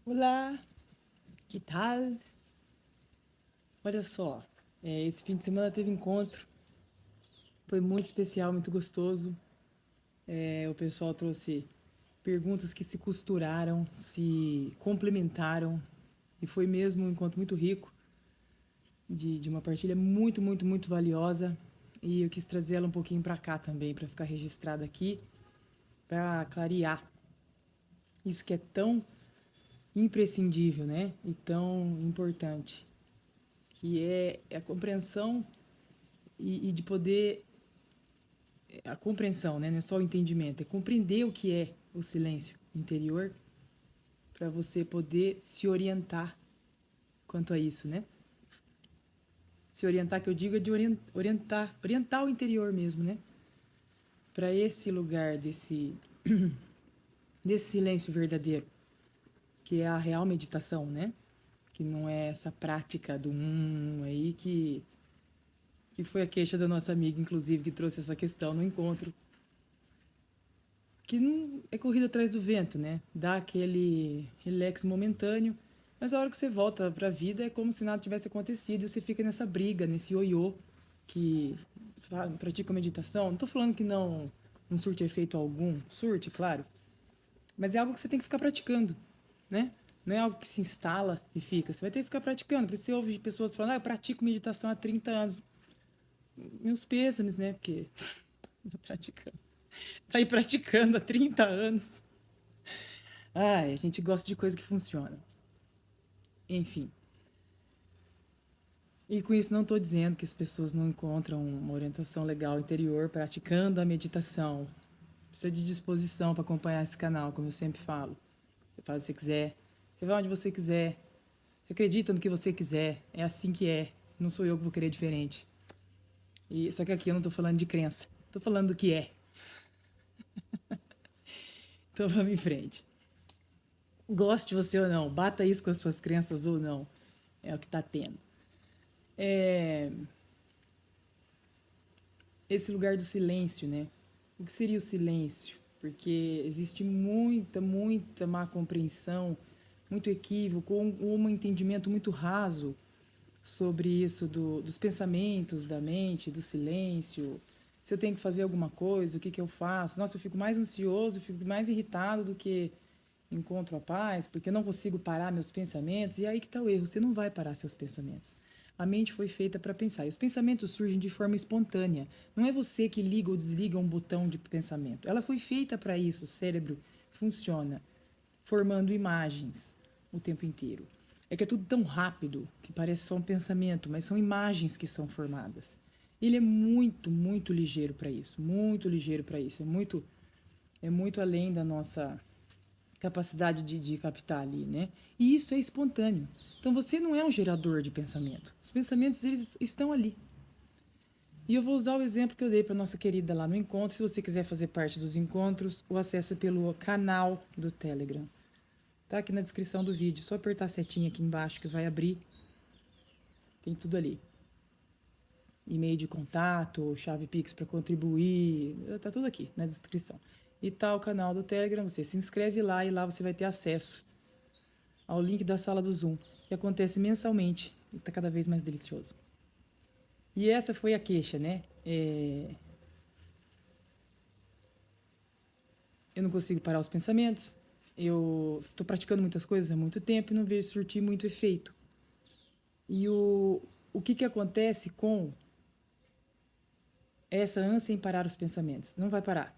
Olá, que tal? Olha só, esse fim de semana teve encontro, foi muito especial, muito gostoso. O pessoal trouxe perguntas que se costuraram, se complementaram e foi mesmo um encontro muito rico, de uma partilha muito, muito, muito valiosa. E eu quis trazer ela um pouquinho para cá também, para ficar registrada aqui, para clarear isso que é tão imprescindível, né? E tão importante, que é a compreensão e de poder a compreensão, né? Não é só o entendimento, é compreender o que é o silêncio interior para você poder se orientar quanto a isso, né? Se orientar, que eu digo, é de orientar o interior mesmo, né? Para esse lugar desse silêncio verdadeiro, que é a real meditação, né? Que não é essa prática do aí que foi a queixa da nossa amiga, inclusive, que trouxe essa questão no encontro, que não é corrida atrás do vento, né? Dá aquele relax momentâneo, mas a hora que você volta para a vida é como se nada tivesse acontecido e você fica nessa briga, nesse ioiô que pratica meditação. Não tô falando que não surte efeito algum, surte, claro, mas é algo que você tem que ficar praticando, né? Não é algo que se instala e fica. Você vai ter que ficar praticando. Porque você ouve pessoas falando, eu pratico meditação há 30 anos. Meus pêsames, né? Porque tá praticando. Tá aí praticando há 30 anos. Ai, a gente gosta de coisa que funciona. Enfim. E com isso não estou dizendo que as pessoas não encontram uma orientação legal interior praticando a meditação. Precisa de disposição para acompanhar esse canal, como eu sempre falo. Você faz o que você quiser, você vai onde você quiser, você acredita no que você quiser, é assim que é. Não sou eu que vou querer diferente. E só que aqui eu não estou falando de crença, estou falando do que é. Então vamos em frente. Goste você ou não, bata isso com as suas crenças ou não, é o que está tendo. É, esse lugar do silêncio, né? O que seria o silêncio? Porque existe muita, muita má compreensão, muito equívoco, um entendimento muito raso sobre isso dos pensamentos, da mente, do silêncio. Se eu tenho que fazer alguma coisa, o que eu faço? Nossa, eu fico mais ansioso, eu fico mais irritado do que encontro a paz, porque eu não consigo parar meus pensamentos. E aí que está o erro, você não vai parar seus pensamentos. A mente foi feita para pensar. E os pensamentos surgem de forma espontânea. Não é você que liga ou desliga um botão de pensamento. Ela foi feita para isso. O cérebro funciona formando imagens o tempo inteiro. É que é tudo tão rápido que parece só um pensamento, mas são imagens que são formadas. Ele é muito, muito ligeiro para isso. Muito ligeiro para isso. É muito além da nossa capacidade de captar ali, né? E isso é espontâneo. Então você não é um gerador de pensamento. Os pensamentos eles estão ali. E eu vou usar o exemplo que eu dei para nossa querida lá no encontro. Se você quiser fazer parte dos encontros, o acesso é pelo canal do Telegram. Tá aqui na descrição do vídeo. Só apertar a setinha aqui embaixo que vai abrir. Tem tudo ali. E-mail de contato, chave Pix para contribuir. Tá tudo aqui na descrição. E tá o canal do Telegram. Você se inscreve lá e lá você vai ter acesso ao link da sala do Zoom, que acontece mensalmente e está cada vez mais delicioso. E essa foi a queixa, né? Eu não consigo parar os pensamentos, eu estou praticando muitas coisas há muito tempo e não vejo surtir muito efeito. E o que acontece com essa ânsia em parar os pensamentos? Não vai parar.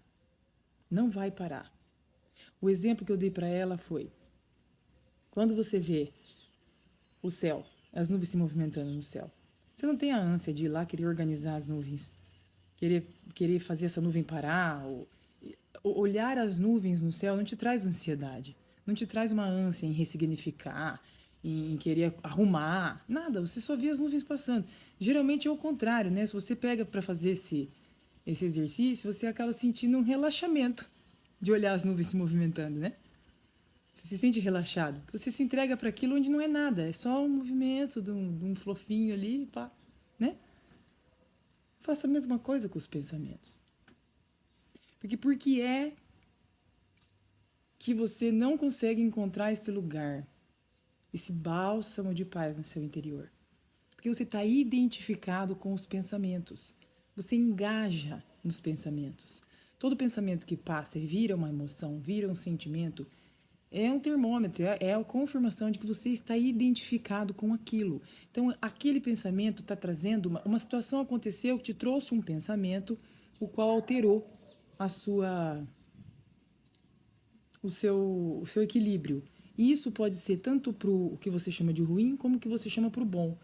Não vai parar. O exemplo que eu dei para ela foi: quando você vê o céu, as nuvens se movimentando no céu, você não tem a ânsia de ir lá querer organizar as nuvens, querer fazer essa nuvem parar. Olhar as nuvens no céu não te traz ansiedade, não te traz uma ânsia em ressignificar, em querer arrumar, nada, você só vê as nuvens passando. Geralmente é o contrário, né? Se você pega para fazer esse exercício, você acaba sentindo um relaxamento de olhar as nuvens se movimentando, né? Você se sente relaxado. Você se entrega para aquilo onde não é nada, é só um movimento de um flofinho ali, pá, né? Faça a mesma coisa com os pensamentos. Porque por que é que você não consegue encontrar esse lugar? esse bálsamo de paz no seu interior. Porque você está identificado com os pensamentos. Você engaja nos pensamentos. Todo pensamento que passa e vira uma emoção, vira um sentimento, é um termômetro, é a confirmação de que você está identificado com aquilo. Então, aquele pensamento está trazendo uma situação aconteceu que te trouxe um pensamento, o qual alterou a sua, o seu equilíbrio. E isso pode ser tanto para o que você chama de ruim, como o que você chama para o bom.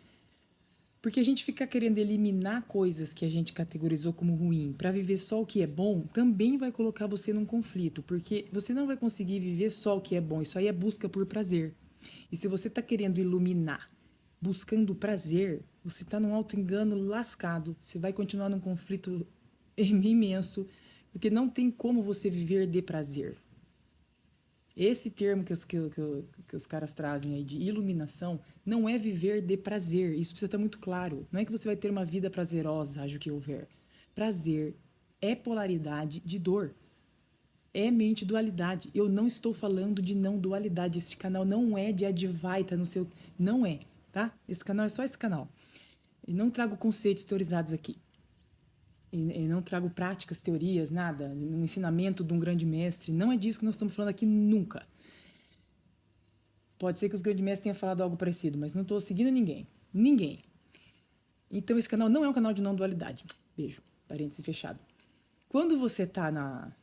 Porque a gente fica querendo eliminar coisas que a gente categorizou como ruim para viver só o que é bom, também vai colocar você num conflito, porque você não vai conseguir viver só o que é bom, isso aí é busca por prazer. E se você está querendo iluminar, buscando prazer, você está num auto-engano lascado, você vai continuar num conflito imenso, porque não tem como você viver de prazer. Esse termo que os caras trazem aí de iluminação não é viver de prazer. Isso precisa estar muito claro. Não é que você vai ter uma vida prazerosa, haja o que houver. Prazer é polaridade de dor. É mente dualidade. Eu não estou falando de não dualidade. Este canal não é de Advaita no seu. Não é, tá? Esse canal é só esse canal. E não trago conceitos teorizados aqui. E não trago práticas, teorias, nada, no ensinamento de um grande mestre. Não é disso que nós estamos falando aqui nunca. Pode ser que os grandes mestres tenham falado algo parecido, mas não estou seguindo ninguém. Ninguém. Então esse canal não é um canal de não dualidade. Beijo. Parêntese fechado. Quando você está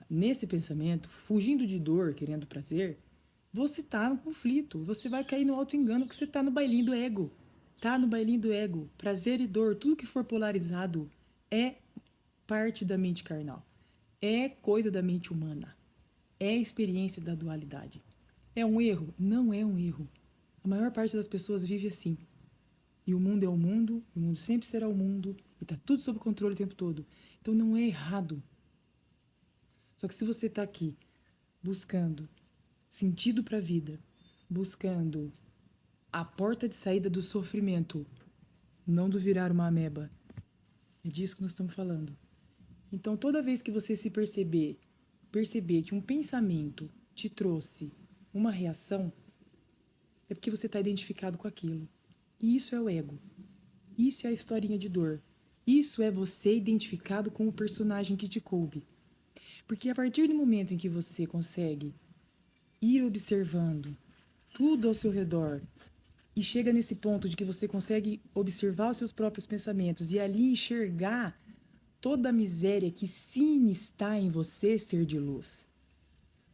nesse pensamento, fugindo de dor, querendo prazer, você está no conflito. Você vai cair no auto-engano porque você está no bailinho do ego. Tá no bailinho do ego. Prazer e dor, tudo que for polarizado é parte da mente carnal. É coisa da mente humana. É experiência da dualidade. É um erro? Não é um erro. A maior parte das pessoas vive assim. E o mundo é o mundo sempre será o mundo, e está tudo sob controle o tempo todo. Então não é errado. Só que se você está aqui buscando sentido para a vida, buscando a porta de saída do sofrimento, não do virar uma ameba, é disso que nós estamos falando. Então toda vez que você se perceber que um pensamento te trouxe uma reação, é porque você está identificado com aquilo. E isso é o ego. Isso é a historinha de dor. Isso é você identificado com o personagem que te coube. Porque a partir do momento em que você consegue ir observando tudo ao seu redor e chega nesse ponto de que você consegue observar os seus próprios pensamentos e ali enxergar toda a miséria que sim está em você ser de luz,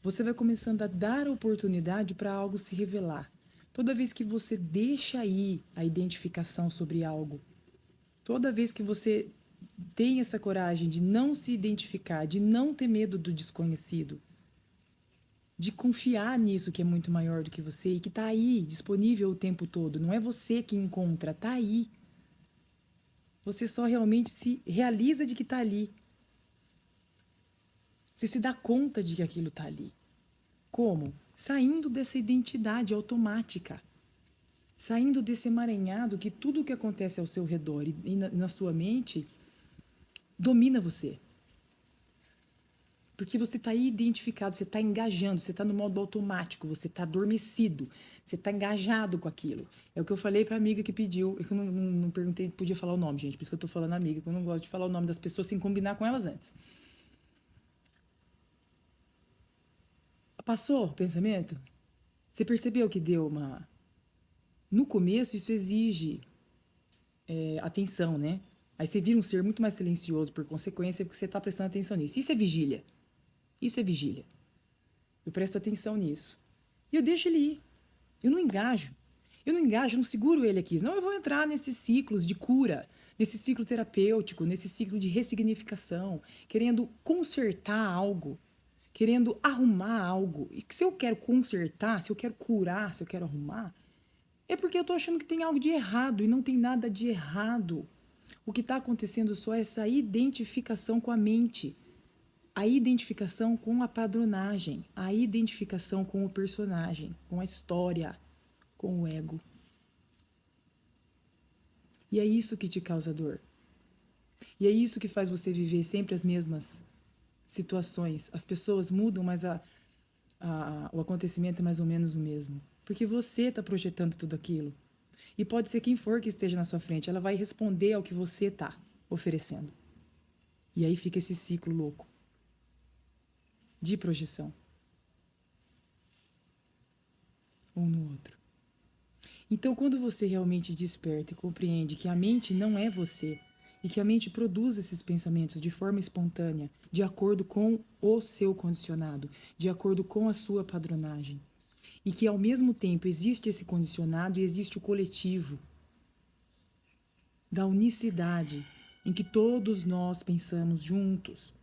você vai começando a dar oportunidade para algo se revelar. Toda vez que você deixa aí a identificação sobre algo, toda vez que você tem essa coragem de não se identificar, de não ter medo do desconhecido, de confiar nisso que é muito maior do que você e que está aí, disponível o tempo todo. Não é você que encontra, está aí. Você só realmente se realiza de que está ali. Você se dá conta de que aquilo está ali. Como? Saindo dessa identidade automática. Saindo desse emaranhado que tudo o que acontece ao seu redor e na sua mente domina você. Porque você está aí identificado, você está engajando, você está no modo automático, você está adormecido, você está engajado com aquilo. É o que eu falei para a amiga que pediu, eu não perguntei, podia falar o nome, gente, por isso que eu estou falando amiga, porque eu não gosto de falar o nome das pessoas sem combinar com elas antes. Passou o pensamento? Você percebeu que deu uma... No começo, isso exige atenção, né? Aí você vira um ser muito mais silencioso por consequência, porque você está prestando atenção nisso. Isso é vigília. Isso é vigília. Eu presto atenção nisso. E eu deixo ele ir. Eu não engajo. Eu não seguro ele aqui. Senão eu vou entrar nesses ciclos de cura, nesse ciclo terapêutico, nesse ciclo de ressignificação, querendo consertar algo, querendo arrumar algo. E que se eu quero consertar, se eu quero curar, se eu quero arrumar, é porque eu tô achando que tem algo de errado e não tem nada de errado. O que está acontecendo só é essa identificação com a mente, a identificação com a padronagem, a identificação com o personagem, com a história, com o ego. E é isso que te causa dor. E é isso que faz você viver sempre as mesmas situações. As pessoas mudam, mas o acontecimento é mais ou menos o mesmo. porque você está projetando tudo aquilo. E pode ser quem for que esteja na sua frente, ela vai responder ao que você está oferecendo. E aí fica esse ciclo louco de projeção um no outro. Então, quando você realmente desperta e compreende que a mente não é você e que a mente produz esses pensamentos de forma espontânea, de acordo com o seu condicionado, de acordo com a sua padronagem, e que ao mesmo tempo existe esse condicionado e existe o coletivo da unicidade em que todos nós pensamos juntos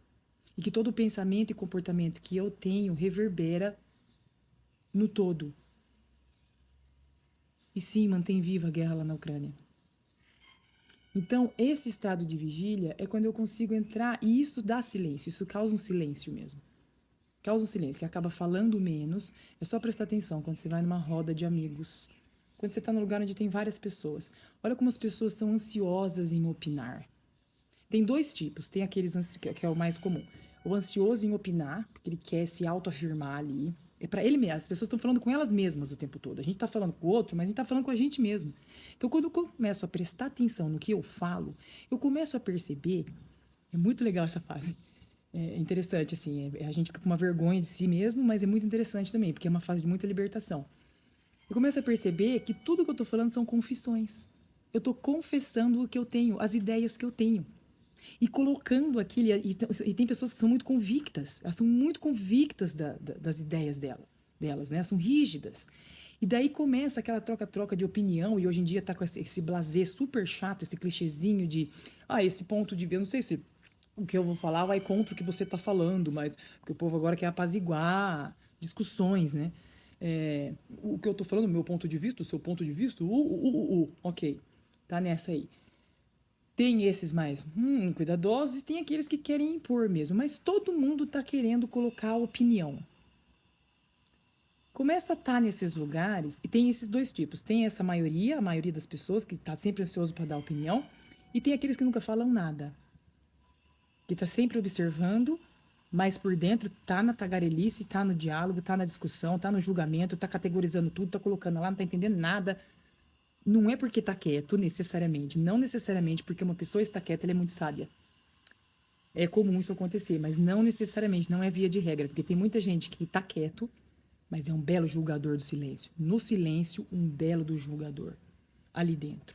e que todo pensamento e comportamento que eu tenho reverbera no todo. E sim, mantém viva a guerra lá na Ucrânia. Então, esse estado de vigília é quando eu consigo entrar, e isso dá silêncio, isso causa um silêncio mesmo. Causa um silêncio, você acaba falando menos, é só prestar atenção quando você vai numa roda de amigos, quando você está num lugar onde tem várias pessoas. Olha como as pessoas são ansiosas em opinar. Tem dois tipos, tem aqueles que é o mais comum. O ansioso em opinar, porque ele quer se autoafirmar ali. É para ele mesmo. As pessoas estão falando com elas mesmas o tempo todo. A gente está falando com o outro, mas a gente está falando com a gente mesmo. Então, quando eu começo a prestar atenção no que eu falo, eu começo a perceber. É muito legal essa fase. É interessante, assim. A gente fica com uma vergonha de si mesmo, mas é muito interessante também, porque é uma fase de muita libertação. Eu começo a perceber que tudo que eu estou falando são confissões. Eu estou confessando o que eu tenho, as ideias que eu tenho. E colocando aquilo. E tem pessoas que são muito convictas. Elas são muito convictas das ideias delas, né? São rígidas. E daí começa aquela troca-troca de opinião. E hoje em dia tá com esse blasé super chato, esse clichêzinho de... esse ponto de vista... Não sei se o que eu vou falar vai contra o que você tá falando, mas... Porque o povo agora quer apaziguar discussões, né? O que eu tô falando, meu ponto de vista, o seu ponto de vista... Ok, tá nessa aí. Tem esses mais cuidadosos e tem aqueles que querem impor mesmo. Mas todo mundo está querendo colocar a opinião. Começa a estar nesses lugares e tem esses dois tipos. Tem essa maioria, a maioria das pessoas que está sempre ansioso para dar opinião. E tem aqueles que nunca falam nada. Que está sempre observando, mas por dentro está na tagarelice, está no diálogo, está na discussão, está no julgamento, está categorizando tudo, está colocando lá, não está entendendo nada. Não é porque está quieto, necessariamente. Não necessariamente porque uma pessoa está quieta, ela é muito sábia. É comum isso acontecer, mas não necessariamente, não é via de regra. Porque tem muita gente que está quieto, mas é um belo julgador do silêncio. No silêncio, um belo do julgador. Ali dentro.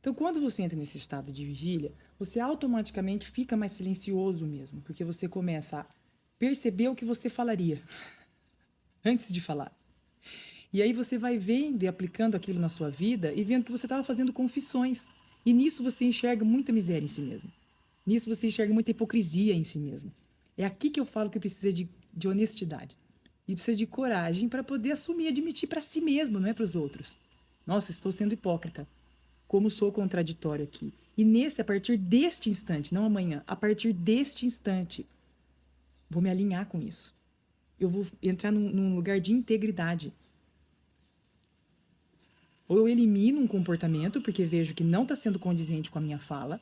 Então, quando você entra nesse estado de vigília, você automaticamente fica mais silencioso mesmo. Porque você começa a perceber o que você falaria antes de falar. E aí você vai vendo e aplicando aquilo na sua vida e vendo que você estava fazendo confissões. E nisso você enxerga muita miséria em si mesmo. Nisso você enxerga muita hipocrisia em si mesmo. É aqui que eu falo que precisa de honestidade. E precisa de coragem para poder assumir, admitir para si mesmo, não é para os outros. Nossa, estou sendo hipócrita. Como sou contraditório aqui. E a partir deste instante, não amanhã, a partir deste instante, vou me alinhar com isso. Eu vou entrar num lugar de integridade. Ou eu elimino um comportamento, porque vejo que não está sendo condizente com a minha fala,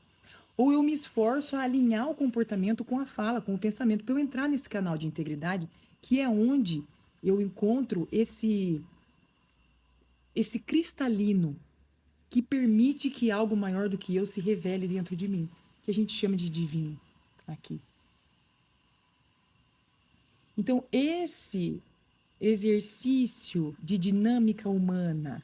ou eu me esforço a alinhar o comportamento com a fala, com o pensamento, para eu entrar nesse canal de integridade, que é onde eu encontro esse cristalino que permite que algo maior do que eu se revele dentro de mim, que a gente chama de divino aqui. Então, esse exercício de dinâmica humana,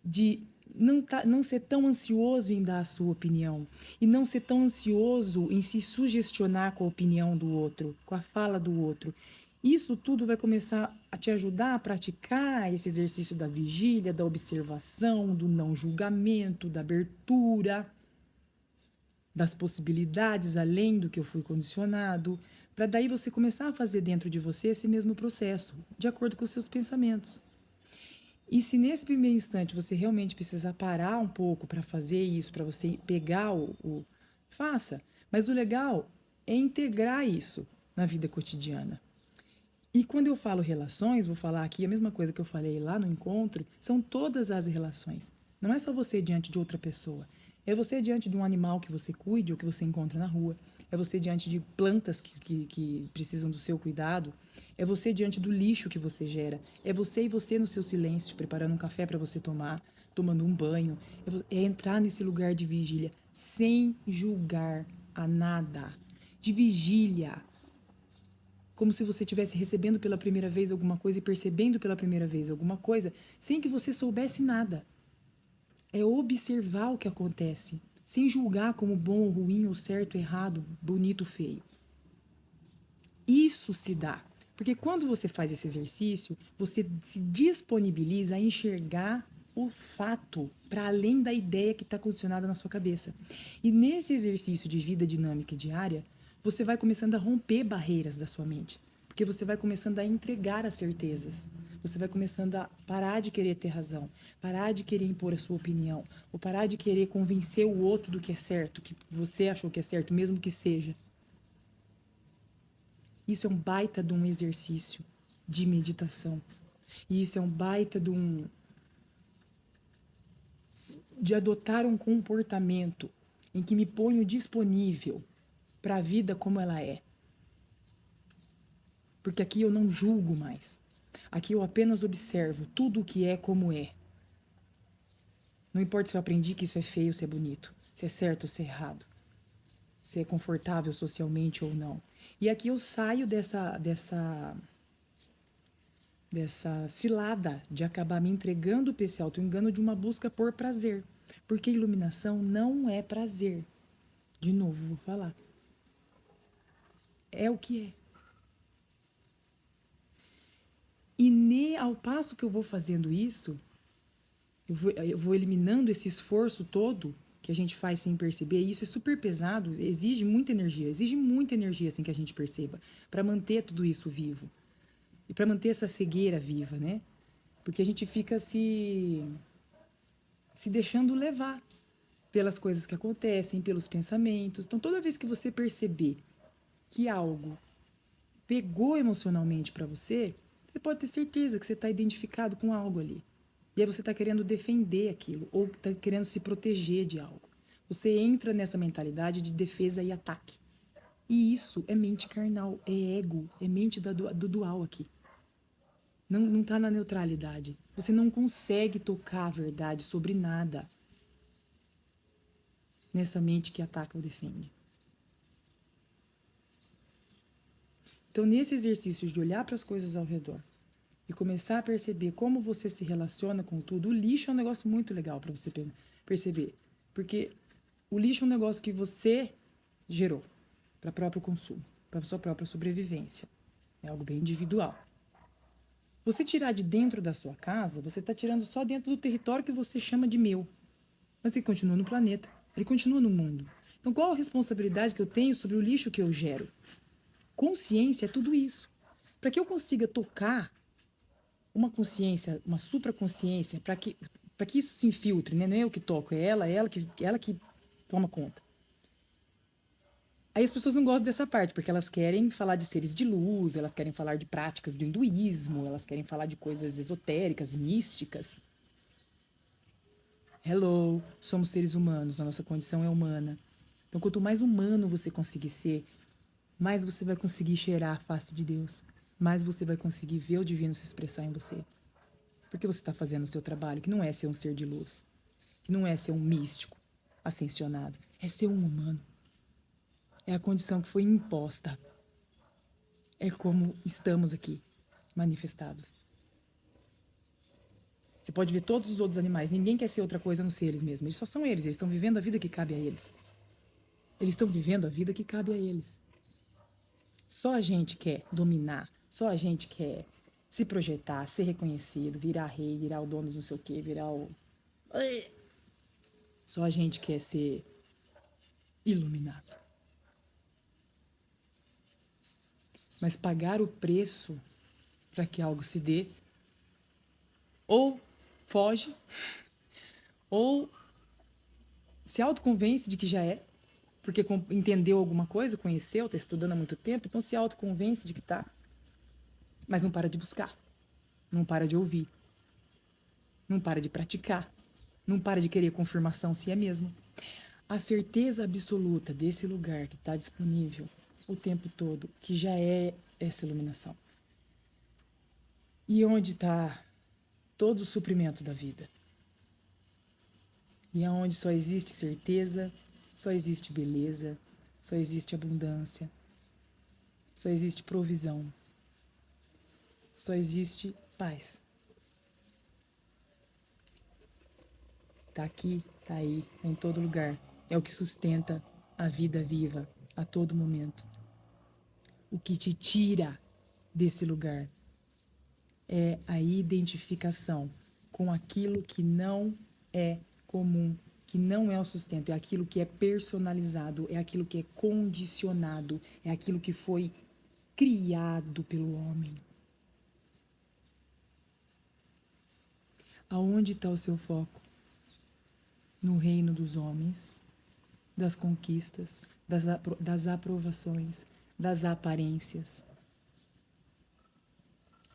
de não ser tão ansioso em dar a sua opinião e não ser tão ansioso em se sugestionar com a opinião do outro, com a fala do outro. Isso tudo vai começar a te ajudar a praticar esse exercício da vigília, da observação, do não julgamento, da abertura, das possibilidades além do que eu fui condicionado, para daí você começar a fazer dentro de você esse mesmo processo, de acordo com os seus pensamentos. E se nesse primeiro instante você realmente precisar parar um pouco para fazer isso, para você pegar faça. Mas o legal é integrar isso na vida cotidiana. E quando eu falo relações, vou falar aqui a mesma coisa que eu falei lá no encontro, são todas as relações. Não é só você diante de outra pessoa. É você diante de um animal que você cuide ou que você encontra na rua. É você diante de plantas que precisam do seu cuidado. É você diante do lixo que você gera. É você e você no seu silêncio, preparando um café para você tomar, tomando um banho. É entrar nesse lugar de vigília sem julgar a nada. De vigília. Como se você estivesse recebendo pela primeira vez alguma coisa e percebendo pela primeira vez alguma coisa, sem que você soubesse nada. É observar o que acontece, sem julgar como bom ou ruim, ou certo, errado, bonito, feio. Isso se dá. Porque quando você faz esse exercício, você se disponibiliza a enxergar o fato para além da ideia que está condicionada na sua cabeça. E nesse exercício de vida dinâmica diária, você vai começando a romper barreiras da sua mente. Porque você vai começando a entregar as certezas. Você vai começando a parar de querer ter razão, parar de querer impor a sua opinião, ou parar de querer convencer o outro do que é certo, que você achou que é certo, mesmo que seja. Isso é um baita de um exercício de meditação. E isso é um baita de adotar um comportamento em que me ponho disponível para a vida como ela é. Porque aqui eu não julgo mais. Aqui eu apenas observo tudo o que é como é. Não importa se eu aprendi que isso é feio ou se é bonito, se é certo ou se é errado, se é confortável socialmente ou não. E aqui eu saio dessa cilada de acabar me entregando para esse auto-engano de uma busca por prazer. Porque iluminação não é prazer. De novo, vou falar. É o que é. E ao passo que eu vou fazendo isso, eu vou eliminando esse esforço todo que a gente faz sem perceber. E isso é super pesado, exige muita energia sem que a gente perceba, para manter tudo isso vivo. E para manter essa cegueira viva, né? Porque a gente fica se deixando levar pelas coisas que acontecem, pelos pensamentos. Então, toda vez que você perceber que algo pegou emocionalmente para você, você pode ter certeza que você está identificado com algo ali. E aí você está querendo defender aquilo, ou está querendo se proteger de algo. Você entra nessa mentalidade de defesa e ataque. E isso é mente carnal, é ego, é mente do dual aqui. Não está na neutralidade. Você não consegue tocar a verdade sobre nada nessa mente que ataca ou defende. Então, nesse exercício de olhar para as coisas ao redor e começar a perceber como você se relaciona com tudo, o lixo é um negócio muito legal para você perceber. Porque o lixo é um negócio que você gerou para próprio consumo, para sua própria sobrevivência. É algo bem individual. Você tirar de dentro da sua casa, você está tirando só dentro do território que você chama de meu. Mas ele continua no planeta, ele continua no mundo. Então, qual a responsabilidade que eu tenho sobre o lixo que eu gero? Consciência é tudo isso. Para que eu consiga tocar uma consciência, uma supraconsciência, para que isso se infiltre, né? Não é eu que toco, é ela que toma conta. Aí as pessoas não gostam dessa parte, porque elas querem falar de seres de luz, elas querem falar de práticas do hinduísmo, elas querem falar de coisas esotéricas, místicas. Hello, somos seres humanos, a nossa condição é humana. Então, quanto mais humano você conseguir ser, mais você vai conseguir cheirar a face de Deus, mais você vai conseguir ver o divino se expressar em você. Porque você está fazendo o seu trabalho, que não é ser um ser de luz, que não é ser um místico ascensionado, é ser um humano. É a condição que foi imposta. É como estamos aqui, manifestados. Você pode ver todos os outros animais. Ninguém quer ser outra coisa a não ser eles mesmos. Eles só são eles. Eles estão vivendo a vida que cabe a eles. Eles estão vivendo a vida que cabe a eles. Só a gente quer dominar. Só a gente quer se projetar, ser reconhecido, virar rei, virar o dono do não sei o quê, virar o... Só a gente quer ser iluminado. Mas pagar o preço para que algo se dê, ou foge, ou se autoconvence de que já é, porque entendeu alguma coisa, conheceu, está estudando há muito tempo, então se autoconvence de que está, mas não para de buscar, não para de ouvir, não para de praticar, não para de querer confirmação se é mesmo. A certeza absoluta desse lugar que está disponível o tempo todo, que já é essa iluminação. E onde está todo o suprimento da vida. E aonde só existe certeza, só existe beleza, só existe abundância, só existe provisão, só existe paz. Tá aqui, tá aí, tá em todo lugar. É o que sustenta a vida viva a todo momento. O que te tira desse lugar é a identificação com aquilo que não é comum, que não é o sustento, é aquilo que é personalizado, é aquilo que é condicionado, é aquilo que foi criado pelo homem. Aonde está o seu foco? No reino dos homens, das conquistas, das aprovações, das aparências,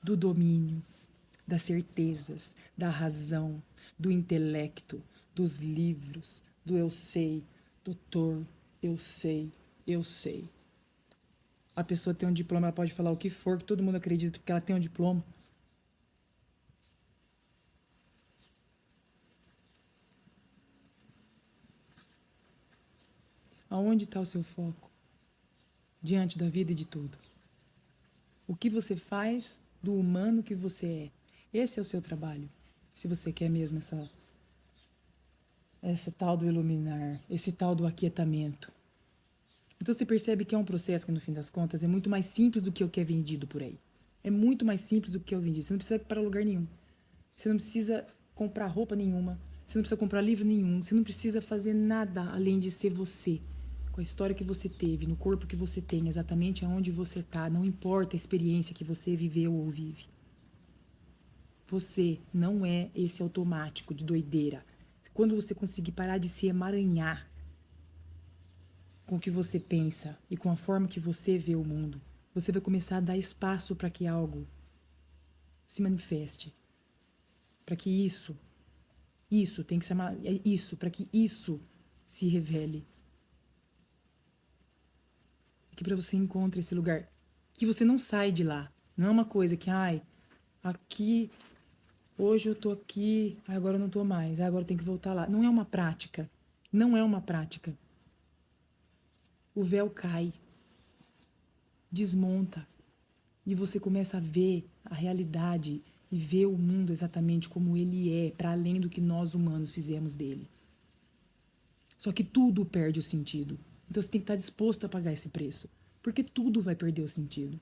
do domínio, das certezas, da razão, do intelecto, dos livros, do eu sei, doutor, eu sei, eu sei. A pessoa tem um diploma, ela pode falar o que for, que todo mundo acredita porque ela tem um diploma. Aonde está o seu foco? Diante da vida e de tudo. O que você faz do humano que você é. Esse é o seu trabalho. Se você quer mesmo essa tal do iluminar, esse tal do aquietamento. Então você percebe que é um processo que, no fim das contas, é muito mais simples do que o que é vendido por aí. É muito mais simples do que é vendido. Você não precisa ir para lugar nenhum. Você não precisa comprar roupa nenhuma. Você não precisa comprar livro nenhum. Você não precisa fazer nada além de ser você. Com a história que você teve, no corpo que você tem, exatamente aonde você está. Não importa a experiência que você viveu ou vive. Você não é esse automático de doideira. Quando você conseguir parar de se emaranhar com o que você pensa e com a forma que você vê o mundo, você vai começar a dar espaço para que algo se manifeste. Para que isso tem que ser isso, para que isso se revele. Que para você encontre esse lugar, que você não sai de lá. Não é uma coisa que, aqui, hoje eu tô aqui, agora eu não tô mais, agora eu tenho que voltar lá. Não é uma prática. Não é uma prática. O véu cai, desmonta, e você começa a ver a realidade e ver o mundo exatamente como ele é, para além do que nós humanos fizemos dele. Só que tudo perde o sentido. Então você tem que estar disposto a pagar esse preço, porque tudo vai perder o sentido.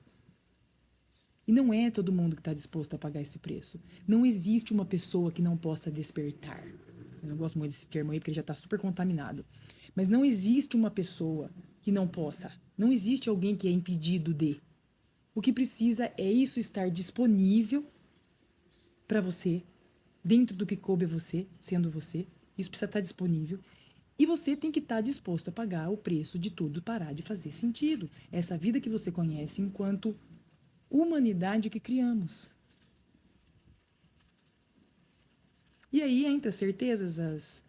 E não é todo mundo que está disposto a pagar esse preço. Não existe uma pessoa que não possa despertar. Eu não gosto muito desse termo aí, porque ele já está super contaminado. Mas não existe uma pessoa que não possa. Não existe alguém que é impedido de. O que precisa é isso estar disponível para você, dentro do que coube a você, sendo você. Isso precisa estar disponível. E você tem que estar disposto a pagar o preço de tudo parar de fazer sentido. Essa vida que você conhece enquanto humanidade que criamos. E aí entra as certezas,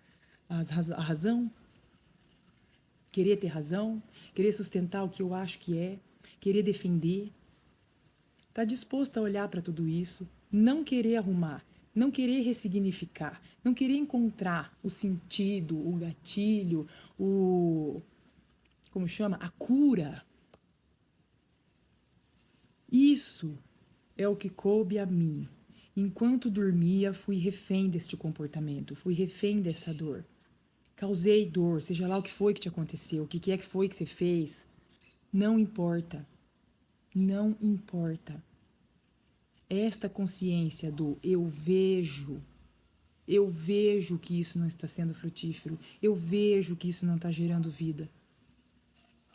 a razão, querer ter razão, querer sustentar o que eu acho que é, querer defender. Tá disposto a olhar para tudo isso, não querer arrumar, não querer ressignificar, não querer encontrar o sentido, o gatilho, como chama? A cura. Isso é o que coube a mim. Enquanto dormia, fui refém deste comportamento, fui refém dessa dor. Causei dor, seja lá o que foi que te aconteceu, o que é que foi que você fez. Não importa. Não importa. Esta consciência do eu vejo que isso não está sendo frutífero, eu vejo que isso não está gerando vida.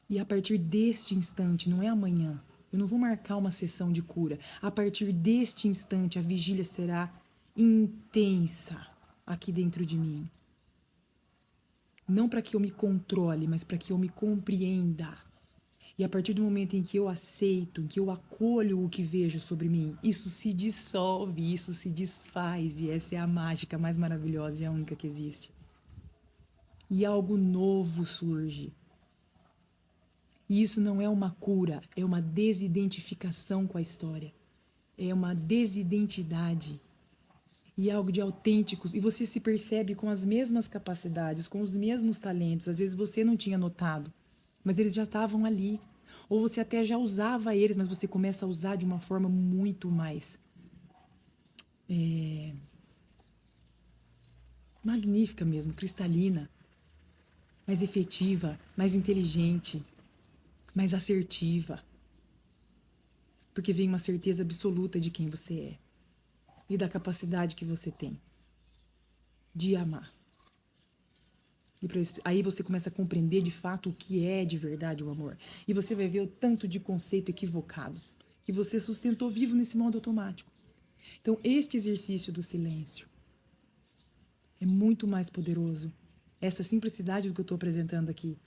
E a partir deste instante, não é amanhã, eu não vou marcar uma sessão de cura. A partir deste instante, a vigília será intensa aqui dentro de mim. Não para que eu me controle, mas para que eu me compreenda. E a partir do momento em que eu aceito, em que eu acolho o que vejo sobre mim, isso se dissolve, isso se desfaz. E essa é a mágica mais maravilhosa e a única que existe. E algo novo surge. E isso não é uma cura, é uma desidentificação com a história. é uma desidentidade e algo de autênticos. E você se percebe com as mesmas capacidades, com os mesmos talentos. Às vezes você não tinha notado, mas eles já estavam ali. Ou você até já usava eles, mas você começa a usar de uma forma muito mais magnífica mesmo, cristalina, mais efetiva, mais inteligente, mais assertiva. Porque vem uma certeza absoluta de quem você é e da capacidade que você tem de amar. E aí você começa a compreender de fato o que é de verdade o amor. E você vai ver o tanto de conceito equivocado que você sustentou vivo nesse modo automático. Então, este exercício do silêncio é muito mais poderoso. Essa simplicidade do que eu estou apresentando aqui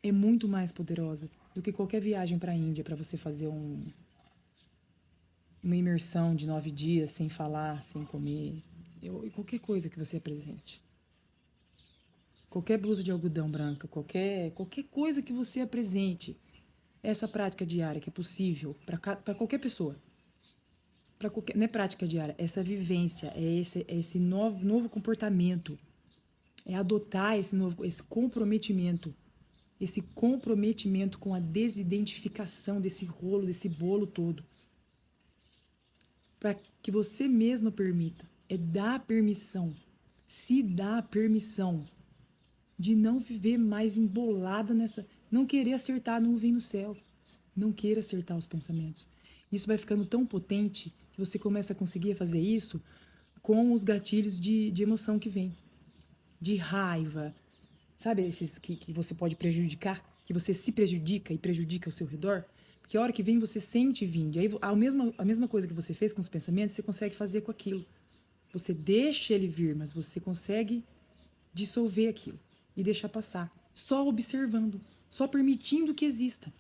é muito mais poderosa do que qualquer viagem para a Índia para você fazer uma imersão de 9 dias sem falar, sem comer, e qualquer coisa que você apresente. Qualquer blusa de algodão branca, qualquer coisa que você apresente, essa prática diária que é possível para qualquer pessoa. Não é prática diária, essa vivência, esse novo comportamento, é adotar esse comprometimento com a desidentificação desse rolo, desse bolo todo. Para que você mesmo permita, dar permissão, se dá permissão de não viver mais embolada nessa, não querer acertar a nuvem no céu, não queira acertar os pensamentos. Isso vai ficando tão potente que você começa a conseguir fazer isso com os gatilhos de emoção que vem, de raiva, sabe esses que você pode prejudicar, que você se prejudica e prejudica ao seu redor, porque a hora que vem você sente vindo, e aí a mesma coisa que você fez com os pensamentos, você consegue fazer com aquilo. Você deixa ele vir, mas você consegue dissolver aquilo e deixar passar, só observando, só permitindo que exista,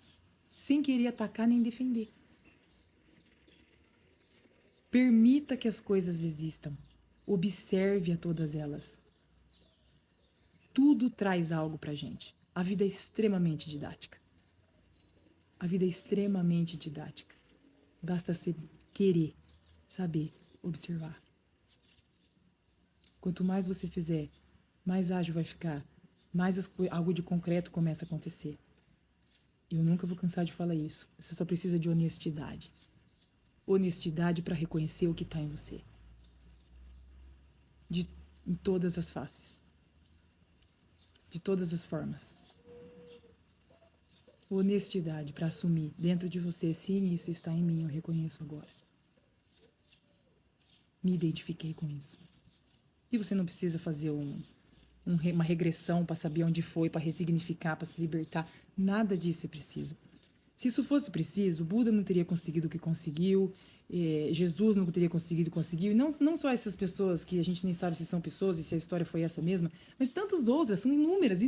sem querer atacar nem defender. Permita que as coisas existam, observe a todas elas. Tudo traz algo pra gente. A vida é extremamente didática. A vida é extremamente didática. Basta você querer, saber, observar. Quanto mais você fizer, mais ágil vai ficar, mais algo de concreto começa a acontecer. E eu nunca vou cansar de falar isso. Você só precisa de honestidade. Honestidade para reconhecer o que está em você. Em todas as faces. De todas as formas. Honestidade para assumir dentro de você, sim, isso está em mim, eu reconheço agora. Me identifiquei com isso. E você não precisa fazer uma regressão para saber onde foi, para ressignificar, para se libertar. Nada disso é preciso. Se isso fosse preciso, Buda não teria conseguido o que conseguiu, Jesus não teria conseguiu. E não só essas pessoas que a gente nem sabe se são pessoas e se a história foi essa mesma, mas tantas outras, são inúmeras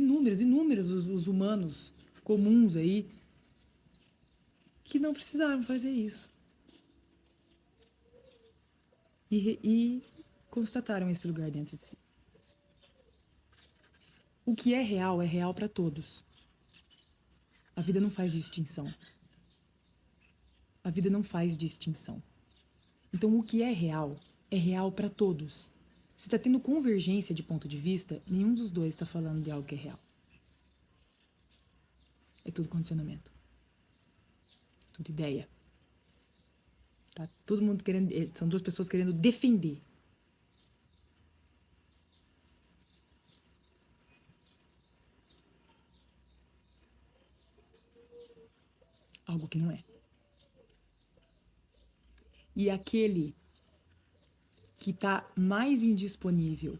os humanos comuns aí que não precisaram fazer isso. E constataram esse lugar dentro de si. O que é real para todos. A vida não faz distinção. A vida não faz distinção. Então, o que é real para todos. Se está tendo convergência de ponto de vista, nenhum dos dois está falando de algo que é real. É tudo condicionamento. Tudo ideia. Tá todo mundo querendo. São duas pessoas querendo defender. Algo que não é. E aquele que está mais indisponível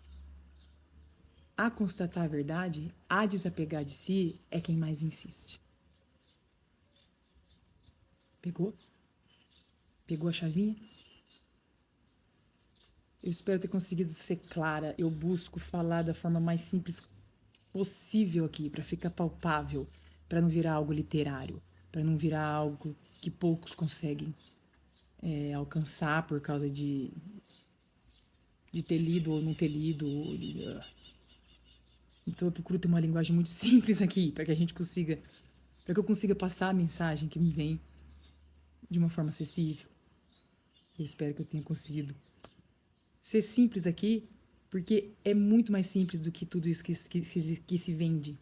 a constatar a verdade, a desapegar de si, é quem mais insiste. Pegou? Pegou a chavinha? Eu espero ter conseguido ser clara. Eu busco falar da forma mais simples possível aqui, para ficar palpável, para não virar algo literário, para não virar algo que poucos conseguem alcançar por causa de ter lido ou não ter lido. Então eu procuro ter uma linguagem muito simples aqui, para que eu consiga passar a mensagem que me vem de uma forma acessível. Eu espero que eu tenha conseguido ser simples aqui, porque é muito mais simples do que tudo isso que se vende.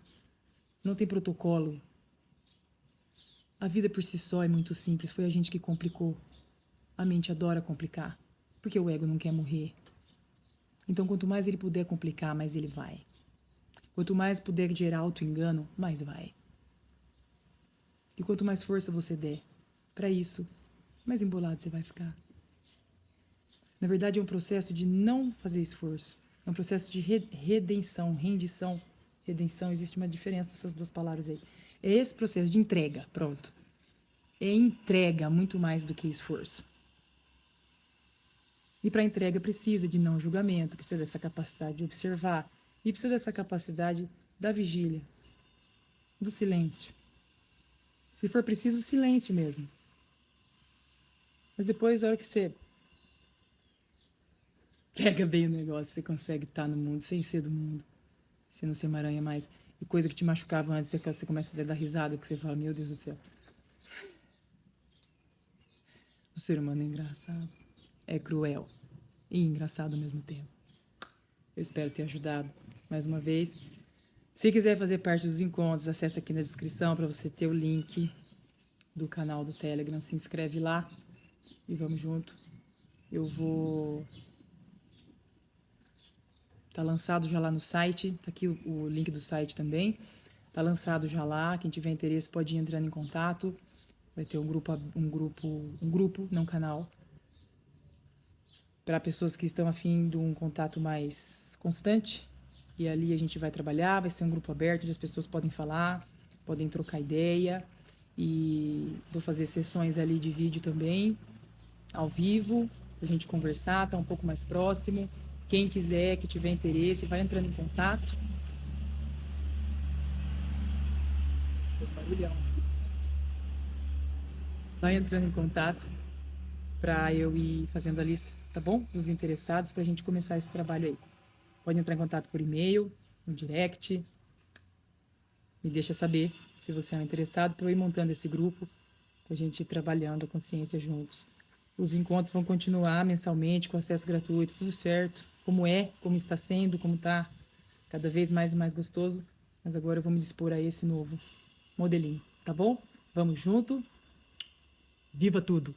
Não tem protocolo. A vida por si só é muito simples, foi a gente que complicou. A mente adora complicar, porque o ego não quer morrer. Então, quanto mais ele puder complicar, mais ele vai. Quanto mais puder gerar auto-engano, mais vai. E quanto mais força você der para isso, mais embolado você vai ficar. Na verdade, é um processo de não fazer esforço. É um processo de redenção, rendição. Redenção, existe uma diferença nessas duas palavras aí. É esse processo de entrega, pronto. É entrega muito mais do que esforço. E para entrega precisa de não julgamento, precisa dessa capacidade de observar e precisa dessa capacidade da vigília, do silêncio. Se for preciso, silêncio mesmo. Mas depois, a hora que você pega bem o negócio, você consegue estar no mundo sem ser do mundo. Você não se emaranha mais. E coisa que te machucava antes, você começa a dar risada, porque você fala, meu Deus do céu. O ser humano é engraçado. É cruel e engraçado ao mesmo tempo. Eu espero ter ajudado mais uma vez. Se quiser fazer parte dos encontros, acesse aqui na descrição para você ter o link do canal do Telegram. Se inscreve lá e vamos junto. Eu vou... Tá lançado já lá no site. Tá aqui o link do site também. Tá lançado já lá. Quem tiver interesse pode ir entrando em contato. Vai ter um grupo, não canal, para pessoas que estão a fim de um contato mais constante. E ali a gente vai trabalhar, vai ser um grupo aberto onde as pessoas podem falar, podem trocar ideia. E vou fazer sessões ali de vídeo também, ao vivo, pra gente conversar, tá um pouco mais próximo. Quem quiser, que tiver interesse, vai entrando em contato. Barulhão. Vai entrando em contato para eu ir fazendo a lista, tá bom? Dos interessados para a gente começar esse trabalho aí. Pode entrar em contato por e-mail, no direct. Me deixa saber se você é um interessado para eu ir montando esse grupo, para a gente ir trabalhando a consciência juntos. Os encontros vão continuar mensalmente, com acesso gratuito, tudo certo. Como está sendo, como está cada vez mais e mais gostoso. Mas agora eu vou me dispor a esse novo modelinho, tá bom? Vamos junto. Viva tudo!